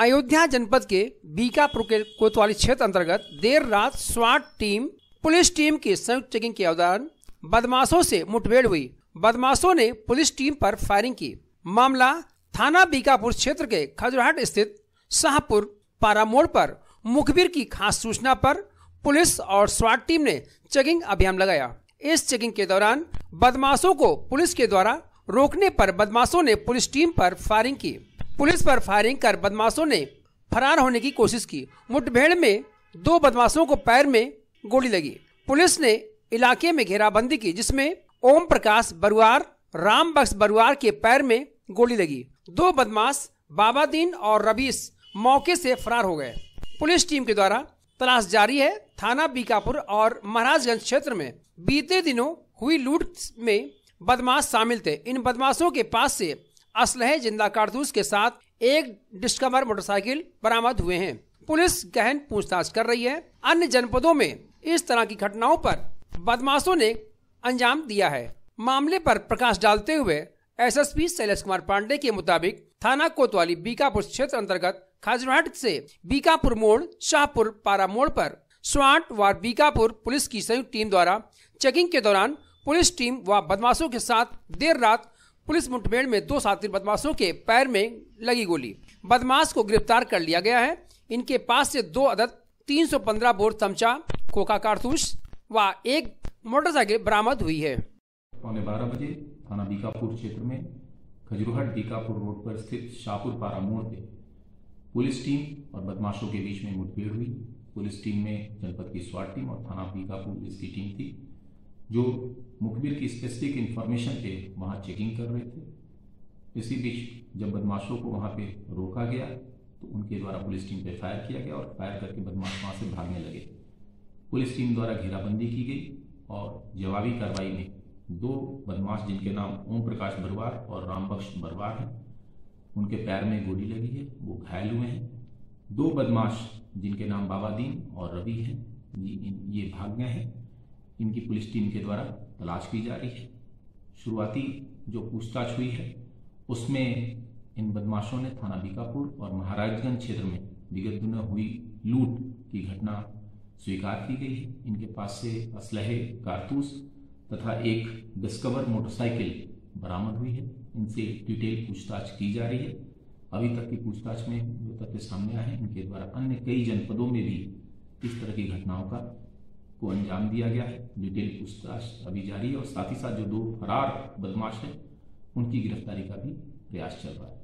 अयोध्या जनपद के बीकापुर के कोतवाली क्षेत्र अंतर्गत देर रात स्वाट टीम पुलिस टीम की संयुक्त चेकिंग के दौरान बदमाशों से मुठभेड़ हुई। बदमाशों ने पुलिस टीम पर फायरिंग की। मामला थाना बीकापुर क्षेत्र के खजुराहट स्थित शाहपुर पारा मोड़ पर मुखबिर की खास सूचना पर पुलिस और स्वाट टीम ने चेकिंग अभियान लगाया। इस चेकिंग के दौरान बदमाशों को पुलिस के द्वारा रोकने पर बदमाशों ने पुलिस टीम पर फायरिंग की। पुलिस पर फायरिंग कर बदमाशों ने फरार होने की कोशिश की। मुठभेड़ में 2 बदमाशों को पैर में गोली लगी। पुलिस ने इलाके में घेराबंदी की, जिसमें ओम प्रकाश बरुआर, राम बख्श बरुआर के पैर में गोली लगी। 2 बदमाश बाबादीन और रबीस मौके से फरार हो गए। पुलिस टीम के द्वारा तलाश जारी है। थाना बीकापुर और महाराजगंज क्षेत्र में बीते दिनों हुई लूट में बदमाश शामिल थे। इन बदमाशों के पास से असलहे, जिंदा कारतूस के साथ एक डिस्कवर मोटरसाइकिल बरामद हुए हैं। पुलिस गहन पूछताछ कर रही है। अन्य जनपदों में इस तरह की घटनाओं पर बदमाशों ने अंजाम दिया है। मामले पर प्रकाश डालते हुए एसएसपी शैलेश कुमार पांडे के मुताबिक थाना कोतवाली बीकापुर क्षेत्र अंतर्गत खजुराहट से बीकापुर मोड़ शाहपुर पारा मोड़ पर स्वाट व बीकापुर पुलिस की संयुक्त टीम द्वारा चेकिंग के दौरान पुलिस टीम व बदमाशों के साथ देर रात पुलिस मुठभेड़ में 2 साथी बदमाशों के पैर में लगी गोली। बदमाश को गिरफ्तार कर लिया गया है। इनके पास से 2 अदद 315 बोर तमचा, खोखा कारतूस व एक मोटरसाइकिल बरामद हुई है। 12:15 बजे थाना बीकापुर क्षेत्र में खजुराहट बीकापुर रोड पर स्थित शाहपुर पारा मोड़ पे पुलिस टीम और बदमाशों के बीच में मुठभेड़ हुई। पुलिस टीम में जनपद की स्वाट टीम और थाना बीकापुर पुलिस की टीम थी, जो मुखबिर की स्पेसिफिक इंफॉर्मेशन पे वहां चेकिंग कर रहे थे। इसी बीच जब बदमाशों को वहां पे रोका गया तो उनके द्वारा पुलिस टीम पे फायर किया गया और फायर करके बदमाश वहां से भागने लगे। पुलिस टीम द्वारा घेराबंदी की गई और जवाबी कार्रवाई में 2 बदमाश, जिनके नाम ओम प्रकाश बरुआर और राम बख्श बरुआर हैं, उनके पैर में गोली लगी है, वो घायल हुए हैं। 2 बदमाश, जिनके नाम बाबादीन और रवि हैं, ये भाग गए हैं। इनकी पुलिस टीम के द्वारा तलाश की जा रही है। शुरुआती जो पूछताछ हुई है उसमें इन बदमाशों ने थाना बीकापुर और महाराजगंज क्षेत्र में विगत दिनों हुई लूट की घटना स्वीकार की गई है। इनके पास से असलहे, कारतूस तथा एक डिस्कवर मोटरसाइकिल बरामद हुई है। इनसे डिटेल पूछताछ की जा रही है। अभी तक की पूछताछ में जो तथ्य सामने आए हैं, इनके द्वारा अन्य कई जनपदों में भी इस तरह की घटनाओं को अंजाम दिया गया है। डिटेल पूछताछ अभी जारी है और साथ ही साथ जो 2 फरार बदमाश हैं उनकी गिरफ्तारी का भी प्रयास चल रहा है।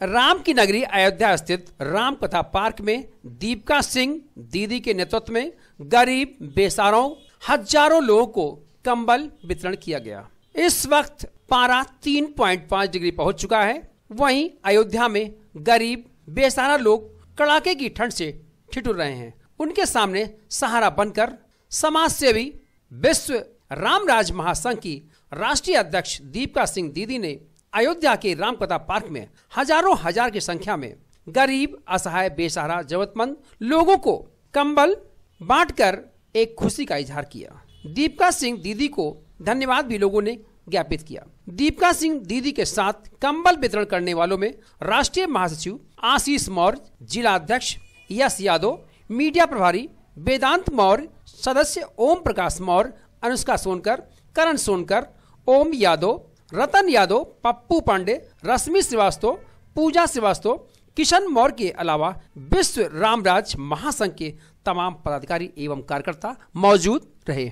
राम की नगरी अयोध्या स्थित राम कथा पार्क में दीपिका सिंह दीदी के नेतृत्व में गरीब बेसहाराओं हजारों लोगों को कंबल वितरण किया गया। इस वक्त पारा 3.5 डिग्री पहुंच चुका है। वहीं अयोध्या में गरीब बेसहारा लोग कड़ाके की ठंड से ठिठुर रहे हैं। उनके सामने सहारा बनकर समाज सेवी विश्व रामराज महासंघ की राष्ट्रीय अध्यक्ष दीपिका सिंह दीदी ने अयोध्या के रामकथा पार्क में हजारों हजार की संख्या में गरीब, असहाय, बेसहारा, जरूरतमंद लोगों को कंबल बांटकर एक खुशी का इजहार किया। दीपिका सिंह दीदी को धन्यवाद भी लोगों ने ज्ञापित किया। दीपिका सिंह दीदी के साथ कंबल वितरण करने वालों में राष्ट्रीय महासचिव आशीष मौर्य, जिला अध्यक्ष यश यादव, मीडिया प्रभारी वेदांत मौर्य, सदस्य ओम प्रकाश मौर्य, अनुष्का सोनकर, करण सोनकर, ओम यादव, रतन यादव, पप्पू पांडे, रश्मि श्रीवास्तव, पूजा श्रीवास्तव, किशन मौर्य के अलावा विश्व रामराज महासंघ के तमाम पदाधिकारी एवं कार्यकर्ता मौजूद रहे।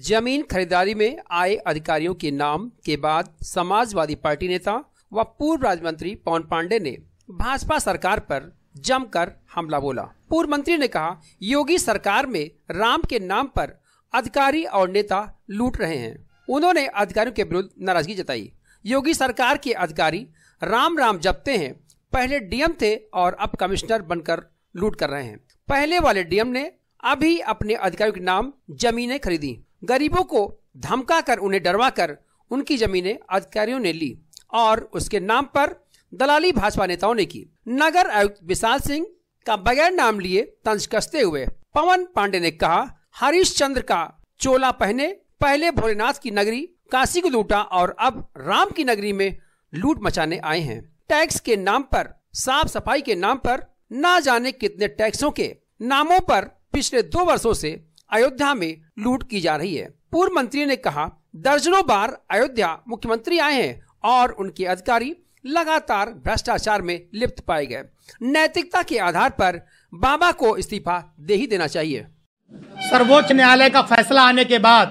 जमीन खरीदारी में आए अधिकारियों के नाम के बाद समाजवादी पार्टी नेता व पूर्व राज्य मंत्री पवन पांडे ने भाजपा सरकार पर जमकर हमला बोला। पूर्व मंत्री ने कहा, योगी सरकार में राम के नाम पर अधिकारी और नेता लूट रहे हैं। उन्होंने अधिकारियों के विरुद्ध नाराजगी जताई। योगी सरकार के अधिकारी राम राम जपते हैं। पहले डीएम थे और अब कमिश्नर बनकर लूट कर रहे हैं। पहले वाले डीएम ने अभी अपने अधिकारियों के नाम जमीनें खरीदी। गरीबों को धमका कर, उन्हें डरवा कर उनकी जमीनें अधिकारियों ने ली और उसके नाम पर दलाली भाजपा नेताओं ने की। नगर आयुक्त विशाल सिंह का बगैर नाम लिए तंज कसते हुए पवन पांडे ने कहा, हरीश चंद्र का चोला पहने पहले भोलेनाथ की नगरी काशी को लूटा और अब राम की नगरी में लूट मचाने आए हैं। टैक्स के नाम पर, साफ सफाई के नाम पर, ना जाने कितने टैक्सों के नामों पर पिछले 2 वर्षों से अयोध्या में लूट की जा रही है। पूर्व मंत्री ने कहा, दर्जनों बार अयोध्या मुख्यमंत्री आए हैं और उनके अधिकारी लगातार भ्रष्टाचार में लिप्त पाए गए। नैतिकता के आधार पर बाबा को इस्तीफा दे ही देना चाहिए। सर्वोच्च न्यायालय का फैसला आने के बाद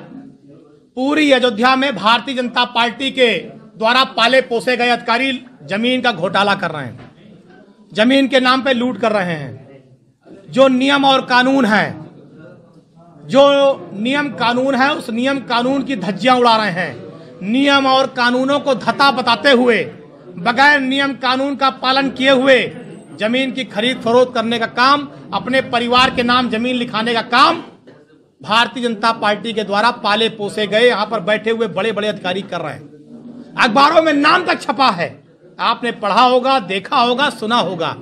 पूरी अयोध्या में भारतीय जनता पार्टी के द्वारा पाले पोसे गए अधिकारी जमीन का घोटाला कर रहे हैं, जमीन के नाम पे लूट कर रहे हैं। जो नियम और कानून है, उस नियम कानून की धज्जियां उड़ा रहे हैं। नियम और कानूनों को धता बताते हुए, बगैर नियम कानून का पालन किए हुए जमीन की खरीद फरोख्त करने का काम, अपने परिवार के नाम जमीन लिखाने का काम भारतीय जनता पार्टी के द्वारा पाले पोसे गए यहाँ पर बैठे हुए बड़े बड़े अधिकारी कर रहे हैं। अखबारों में नाम तक छपा है, आपने पढ़ा होगा, देखा होगा, सुना होगा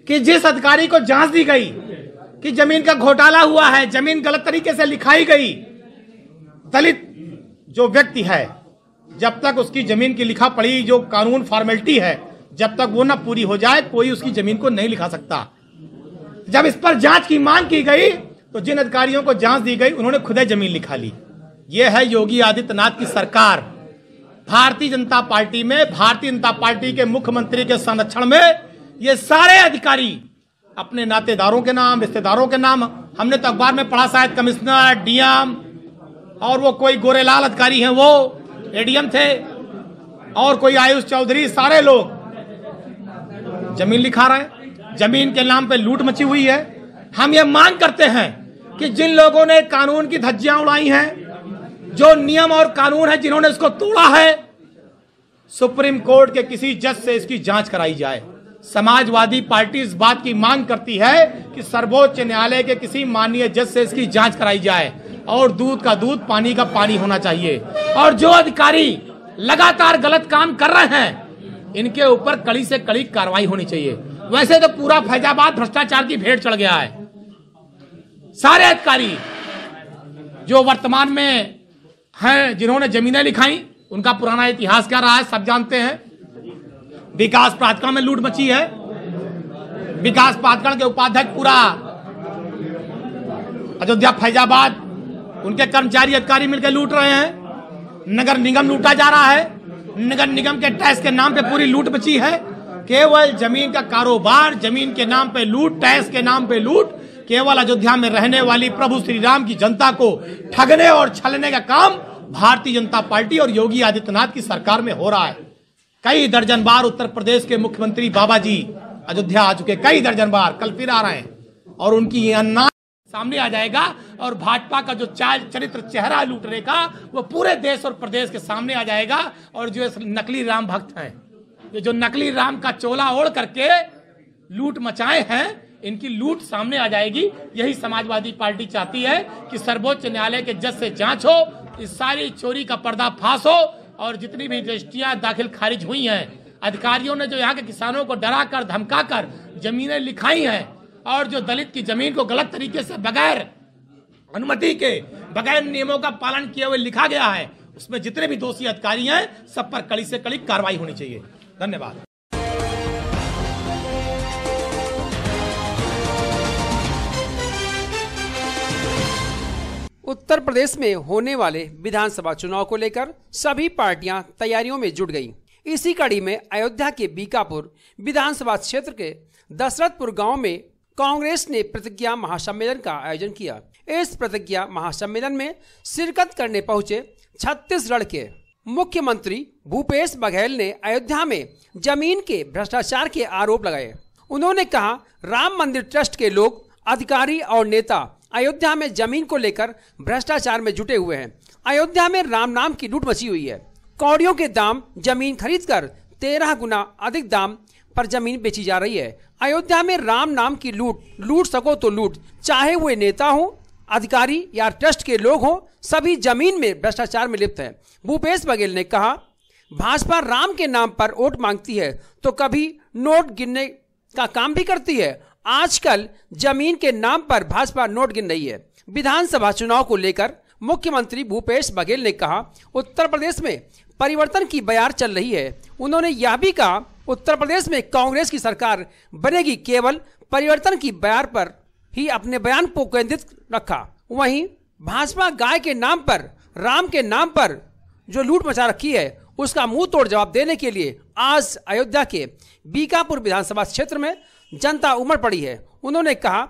कि जिस अधिकारी को जांच दी गई कि जमीन का घोटाला हुआ है, जमीन गलत तरीके से लिखाई गई, दलित जो व्यक्ति है, जब तक उसकी जमीन की लिखा पढ़ी जो कानून फॉर्मेलिटी है, जब तक वो ना पूरी हो जाए, कोई उसकी जमीन को नहीं लिखा सकता। जब इस पर जांच की मांग की गई तो जिन अधिकारियों को जांच दी गई उन्होंने खुद जमीन लिखा ली। यह है योगी आदित्यनाथ की सरकार। भारतीय जनता पार्टी में, भारतीय जनता पार्टी के मुख्यमंत्री के संरक्षण में ये सारे अधिकारी अपने नातेदारों के नाम, रिश्तेदारों के नाम, हमने तो अखबार में पढ़ा, शायद कमिश्नर, डीएम और वो कोई गोरेलाल अधिकारी हैं, वो एडीएम थे, और कोई आयुष चौधरी, सारे लोग जमीन लिखा रहे हैं। जमीन के नाम पे लूट मची हुई है। हम ये मांग करते हैं कि जिन लोगों ने कानून की धज्जियां उड़ाई हैं, जो नियम और कानून है जिन्होंने इसको तोड़ा है, सुप्रीम कोर्ट के किसी जज से इसकी जांच कराई जाए। समाजवादी पार्टी इस बात की मांग करती है कि सर्वोच्च न्यायालय के किसी माननीय जज से इसकी जांच कराई जाए और दूध का दूध, पानी का पानी होना चाहिए। और जो अधिकारी लगातार गलत काम कर रहे हैं, इनके ऊपर कड़ी से कड़ी कार्रवाई होनी चाहिए। वैसे तो पूरा फैजाबाद भ्रष्टाचार की भेंट चढ़ गया है। सारे अधिकारी जो वर्तमान में हैं, जिन्होंने जमीनें लिखाई, उनका पुराना इतिहास क्या रहा है सब जानते हैं। विकास प्राधिकरण में लूट मची है। विकास प्राधिकरण के उपाध्यक्ष पूरा अयोध्या फैजाबाद, उनके कर्मचारी अधिकारी मिलकर लूट रहे हैं। नगर निगम लूटा जा रहा है। नगर निगम के टैक्स के नाम पे पूरी लूट मची है। केवल जमीन का कारोबार, जमीन के नाम पे लूट, टैक्स के नाम पे लूट, केवल अयोध्या में रहने वाली प्रभु श्री राम की जनता को ठगने और छलने का काम भारतीय जनता पार्टी और योगी आदित्यनाथ की सरकार में हो रहा है। कई दर्जन बार उत्तर प्रदेश के मुख्यमंत्री बाबा जी अयोध्या आ चुके, कई दर्जन बार, कल फिर आ रहे हैं, और उनकी अन्ना सामने आ जाएगा और भाजपा का जो चाल चरित्र चेहरा लूटने का, वो पूरे देश और प्रदेश के सामने आ जाएगा। और जो नकली राम भक्त हैं, ये जो नकली राम का चोला ओढ़ करके लूट मचाए हैं, इनकी लूट सामने आ जाएगी। यही समाजवादी पार्टी चाहती है कि सर्वोच्च न्यायालय के जज से जांच हो, इस सारी चोरी का पर्दाफाश हो, और जितनी भी रजिस्ट्रियां दाखिल खारिज हुई हैं, अधिकारियों ने जो यहाँ के किसानों को डरा कर धमका कर जमीनें लिखाई हैं, और जो दलित की जमीन को गलत तरीके से बगैर अनुमति के, बगैर नियमों का पालन किए हुए लिखा गया है, उसमें जितने भी दोषी अधिकारी हैं, सब पर कड़ी से कड़ी कार्रवाई होनी चाहिए। धन्यवाद। उत्तर प्रदेश में होने वाले विधानसभा चुनाव को लेकर सभी पार्टियां तैयारियों में जुट गईं। इसी कड़ी में अयोध्या के बीकापुर विधानसभा क्षेत्र के दशरथपुर गांव में कांग्रेस ने प्रतिज्ञा महासम्मेलन का आयोजन किया। इस प्रतिज्ञा महासम्मेलन में शिरकत करने पहुंचे छत्तीसगढ़ के मुख्यमंत्री भूपेश बघेल ने अयोध्या में जमीन के भ्रष्टाचार के आरोप लगाए। उन्होंने कहा, राम मंदिर ट्रस्ट के लोग, अधिकारी और नेता अयोध्या में जमीन को लेकर भ्रष्टाचार में जुटे हुए हैं। अयोध्या में राम नाम की लूट मची हुई है। कौड़ियों के दाम जमीन खरीदकर 13 गुना अधिक दाम पर जमीन बेची जा रही है। अयोध्या में राम नाम की लूट सको तो लूट, चाहे वे नेता हो, अधिकारी या ट्रस्ट के लोग हों, सभी जमीन में भ्रष्टाचार में लिप्त हैं। भूपेश बघेल ने कहा, भाजपा राम के नाम पर वोट मांगती है तो कभी नोट गिनने का काम भी करती है। आजकल जमीन के नाम पर भाजपा नोट गिन रही है। विधानसभा चुनाव को लेकर मुख्यमंत्री भूपेश बघेल ने कहा, उत्तर प्रदेश में परिवर्तन की बयार चल रही है। उन्होंने यह भी कहा, उत्तर प्रदेश में कांग्रेस की सरकार बनेगी, केवल परिवर्तन की बयार पर ही अपने बयान को केंद्रित रखा। वहीं भाजपा गाय के नाम पर, राम के नाम पर जो लूट मचा रखी है, उसका मुंह तोड़ जवाब देने के लिए आज अयोध्या के बीकापुर विधानसभा क्षेत्र में जनता उमड़ पड़ी है। उन्होंने कहा,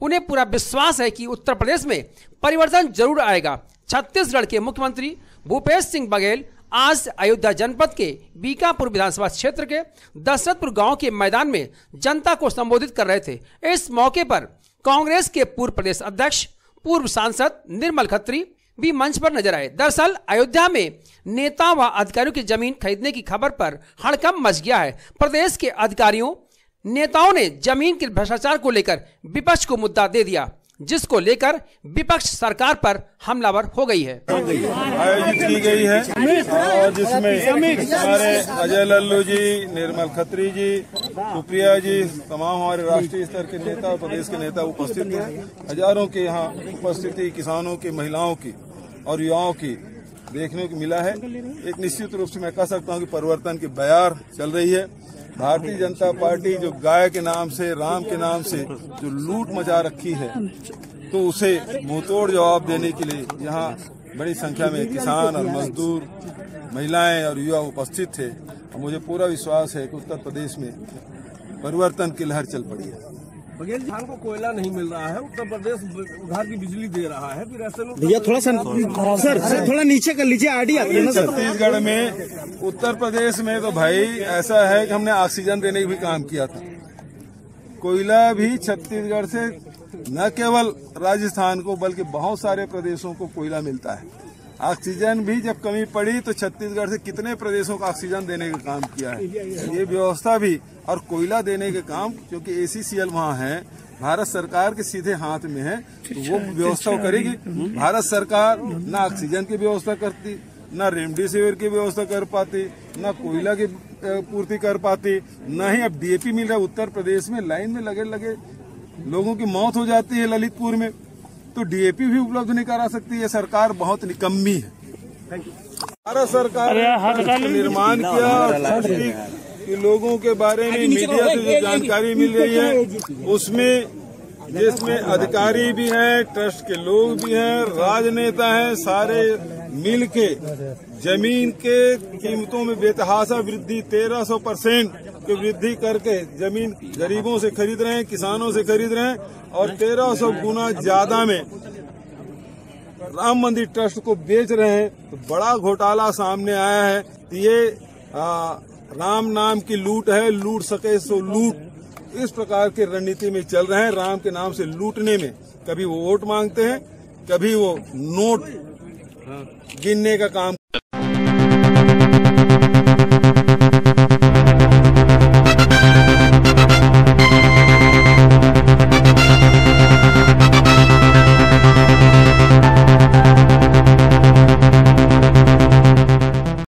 उन्हें पूरा विश्वास है कि उत्तर प्रदेश में परिवर्तन जरूर आएगा। छत्तीसगढ़ के मुख्यमंत्री भूपेश सिंह बघेल आज अयोध्या जनपद के बीकापुर विधानसभा क्षेत्र के दशरथपुर गांव के मैदान में जनता को संबोधित कर रहे थे। इस मौके पर कांग्रेस के पूर्व प्रदेश अध्यक्ष, पूर्व सांसद निर्मल खत्री भी मंच पर नजर आए। दरअसल अयोध्या में नेता व अधिकारियों की जमीन खरीदने की खबर पर हड़कंप मच गया है। प्रदेश के अधिकारियों नेताओं ने जमीन के भ्रष्टाचार को लेकर विपक्ष को मुद्दा दे दिया, जिसको लेकर विपक्ष सरकार पर हमलावर हो गई है। आयोजित की गई है और जिसमें हमारे अजय लल्लू जी, निर्मल खत्री जी, सुप्रिया जी, तमाम हमारे राष्ट्रीय स्तर के नेता और प्रदेश के नेता उपस्थित थे। हजारों के यहाँ उपस्थिति किसानों की, महिलाओं की और युवाओं की देखने को मिला है। एक निश्चित रूप से मैं कह सकता हूँ कि परिवर्तन की बयार चल रही है। भारतीय जनता पार्टी जो गाय के नाम से, राम के नाम से जो लूट मचा रखी है, तो उसे मुंहतोड़ जवाब देने के लिए यहाँ बड़ी संख्या में किसान और मजदूर, महिलाएं और युवा उपस्थित थे। और मुझे पूरा विश्वास है कि उत्तर प्रदेश में परिवर्तन की लहर चल पड़ी है। बघेल जी को कोयला नहीं मिल रहा है, उत्तर प्रदेश उधार की बिजली दे रहा है, फिर ऐसे में भैया थोड़ा सर थोड़ा नीचे कर लीजिए, आड़ी आती है ना सर। छत्तीसगढ़ में, उत्तर प्रदेश में तो भाई ऐसा है कि हमने ऑक्सीजन देने का भी काम किया था। कोयला भी छत्तीसगढ़ से न केवल राजस्थान को बल्कि बहुत सारे प्रदेशों को कोयला मिलता है। ऑक्सीजन भी जब कमी पड़ी तो छत्तीसगढ़ से कितने प्रदेशों को ऑक्सीजन देने का काम किया है। ये व्यवस्था भी और कोयला देने के काम, क्योंकि ACCL वहाँ है, भारत सरकार के सीधे हाथ में है, तो वो व्यवस्था करेगी। भारत सरकार न ऑक्सीजन की व्यवस्था करती, न रेमडेसिविर की व्यवस्था कर पाती, न कोयला की पूर्ति कर पाती, न ही अब DAP मिल रहा है। उत्तर प्रदेश में लाइन में लगे लगे लोगों की मौत हो जाती है ललितपुर में, तो DAP भी उपलब्ध नहीं करा सकती। ये सरकार बहुत निकम्मी है। भारत सरकार ने निर्माण किया कि लोगों के बारे में मीडिया से जो जानकारी मिल रही है उसमें, जिसमें अधिकारी भी हैं, ट्रस्ट के लोग भी हैं, राजनेता हैं, सारे मिलके जमीन के कीमतों में बेतहाशा वृद्धि 1300% की वृद्धि करके जमीन गरीबों से खरीद रहे हैं, किसानों से खरीद रहे हैं और 1300 गुना ज्यादा में राम मंदिर ट्रस्ट को बेच रहे हैं। तो बड़ा घोटाला सामने आया है। ये राम नाम की लूट है, लूट सके सो लूट, इस प्रकार की रणनीति में चल रहे हैं। राम के नाम से लूटने में कभी वो वोट मांगते हैं, कभी वो नोट गिनने का काम